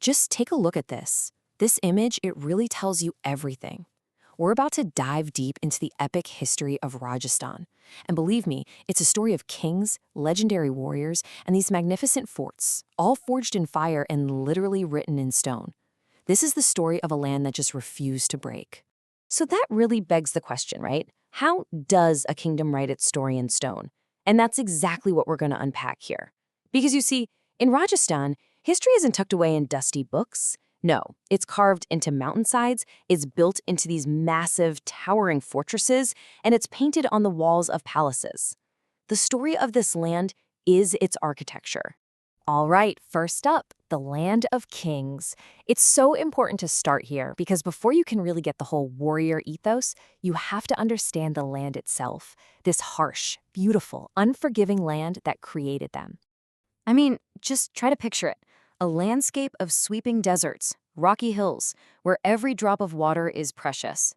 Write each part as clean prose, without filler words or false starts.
Just take a look at this. This image, it really tells you everything. We're about to dive deep into the epic history of Rajasthan. And believe me, it's a story of kings, legendary warriors, and these magnificent forts, all forged in fire and literally written in stone. This is the story of a land that just refused to break. So that really begs the question, right? How does a kingdom write its story in stone? And that's exactly what we're going to unpack here. Because you see, in Rajasthan, history isn't tucked away in dusty books. No, it's carved into mountainsides, it's built into these massive, towering fortresses, and it's painted on the walls of palaces. The story of this land is its architecture. All right, first up, the land of kings. It's so important to start here because before you can really get the whole warrior ethos, you have to understand the land itself, this harsh, beautiful, unforgiving land that created them. I mean, just try to picture it. A landscape of sweeping deserts, rocky hills, where every drop of water is precious.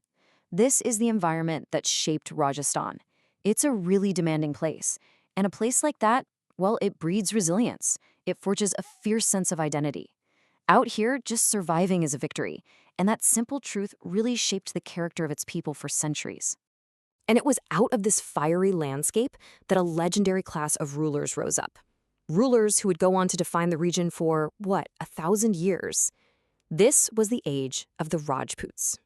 This is the environment that shaped Rajasthan. It's a really demanding place. And a place like that, well, it breeds resilience. It forges a fierce sense of identity. Out here, just surviving is a victory. And that simple truth really shaped the character of its people for centuries. And it was out of this fiery landscape that a legendary class of rulers rose up. Rulers who would go on to define the region for, 1,000 years. This was the age of the Rajputs.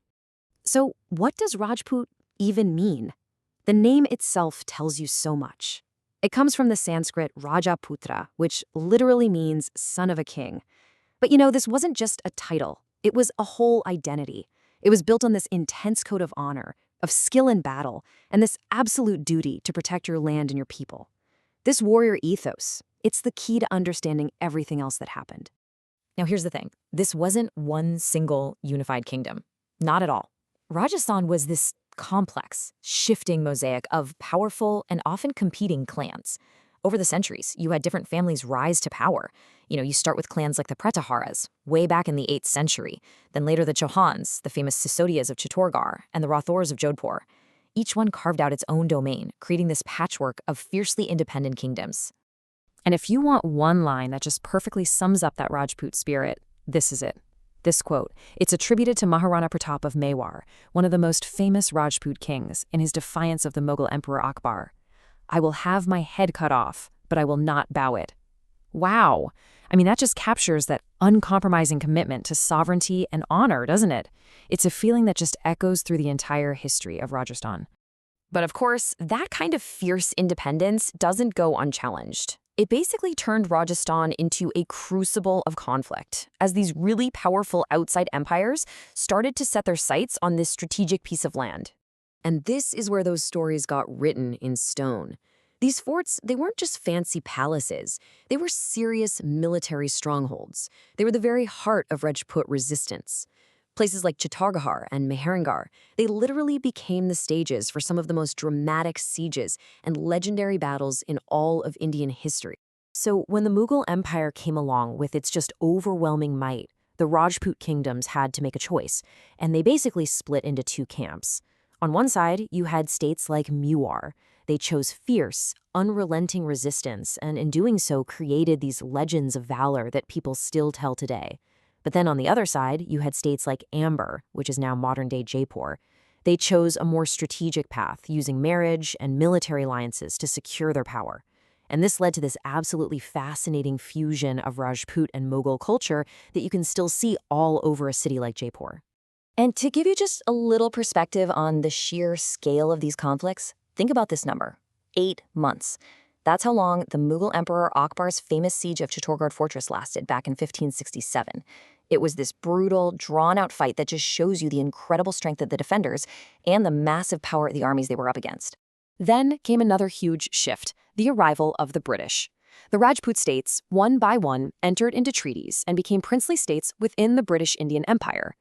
So what does Rajput even mean? The name itself tells you so much. It comes from the Sanskrit Rajaputra, which literally means son of a king. But this wasn't just a title. It was a whole identity. It was built on this intense code of honor, of skill in battle, and this absolute duty to protect your land and your people. This warrior ethos, it's the key to understanding everything else that happened. Now here's the thing. This wasn't one single unified kingdom. Not at all. Rajasthan was this complex, shifting mosaic of powerful and often competing clans. Over the centuries, you had different families rise to power. You start with clans like the Prataharas, way back in the 8th century. Then later the Chauhans, the famous Sisodias of Chittorgarh, and the Rathores of Jodhpur. Each one carved out its own domain, creating this patchwork of fiercely independent kingdoms. And if you want one line that just perfectly sums up that Rajput spirit, this is it. This quote, it's attributed to Maharana Pratap of Mewar, one of the most famous Rajput kings, in his defiance of the Mughal Emperor Akbar. I will have my head cut off, but I will not bow it. Wow. I mean, that just captures that uncompromising commitment to sovereignty and honor, doesn't it? It's a feeling that just echoes through the entire history of Rajasthan. But of course, that kind of fierce independence doesn't go unchallenged. It basically turned Rajasthan into a crucible of conflict, as these really powerful outside empires started to set their sights on this strategic piece of land. And this is where those stories got written in stone. These forts, they weren't just fancy palaces. They were serious military strongholds. They were the very heart of Rajput resistance. Places like Chittorgarh and Mehrangarh, they literally became the stages for some of the most dramatic sieges and legendary battles in all of Indian history. So when the Mughal Empire came along with its just overwhelming might, the Rajput kingdoms had to make a choice, and they basically split into two camps. On one side, you had states like Mewar. They chose fierce, unrelenting resistance, and in doing so created these legends of valor that people still tell today. But then on the other side, you had states like Amber, which is now modern-day Jaipur. They chose a more strategic path, using marriage and military alliances to secure their power. And this led to this absolutely fascinating fusion of Rajput and Mughal culture that you can still see all over a city like Jaipur. And to give you just a little perspective on the sheer scale of these conflicts, think about this number, 8 months. That's how long the Mughal Emperor Akbar's famous siege of Chittorgarh Fortress lasted back in 1567. It was this brutal, drawn-out fight that just shows you the incredible strength of the defenders and the massive power of the armies they were up against. Then came another huge shift, the arrival of the British. The Rajput states, one by one, entered into treaties and became princely states within the British Indian Empire.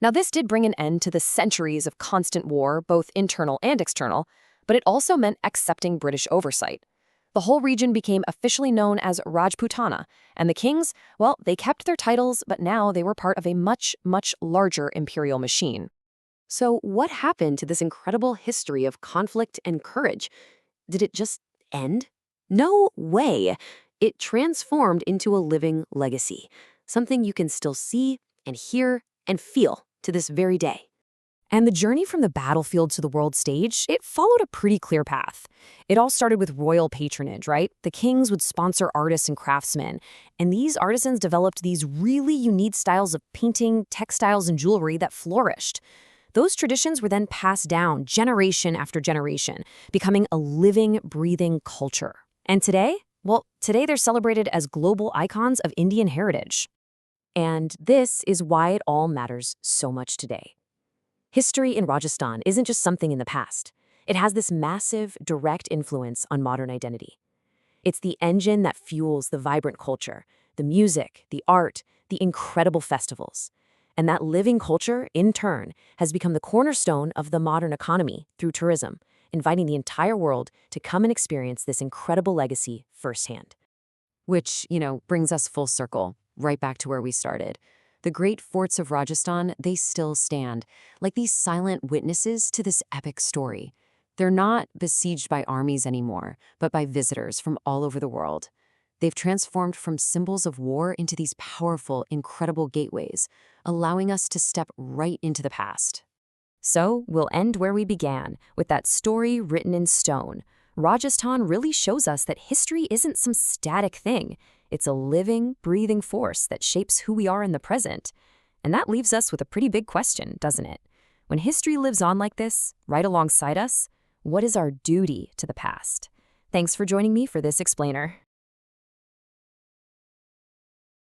Now, this did bring an end to the centuries of constant war, both internal and external, but it also meant accepting British oversight. The whole region became officially known as Rajputana, and the kings, well, they kept their titles, but now they were part of a much, much larger imperial machine. So what happened to this incredible history of conflict and courage? Did it just end? No way! It transformed into a living legacy. something you can still see and hear and feel to this very day. And the journey from the battlefield to the world stage, it followed a pretty clear path. It all started with royal patronage, right? The kings would sponsor artists and craftsmen, and these artisans developed these really unique styles of painting, textiles, and jewelry that flourished. Those traditions were then passed down generation after generation, becoming a living, breathing culture. And today? Well, today they're celebrated as global icons of Indian heritage. And this is why it all matters so much today. History in Rajasthan isn't just something in the past. It has this massive, direct influence on modern identity. It's the engine that fuels the vibrant culture, the music, the art, the incredible festivals. And that living culture, in turn, has become the cornerstone of the modern economy through tourism, inviting the entire world to come and experience this incredible legacy firsthand. Which, brings us full circle, right back to where we started. The great forts of Rajasthan, they still stand, like these silent witnesses to this epic story. They're not besieged by armies anymore, but by visitors from all over the world. They've transformed from symbols of war into these powerful, incredible gateways, allowing us to step right into the past. So, we'll end where we began, with that story written in stone. Rajasthan really shows us that history isn't some static thing. It's a living, breathing force that shapes who we are in the present. And that leaves us with a pretty big question, doesn't it? When history lives on like this, right alongside us, what is our duty to the past? Thanks for joining me for this explainer.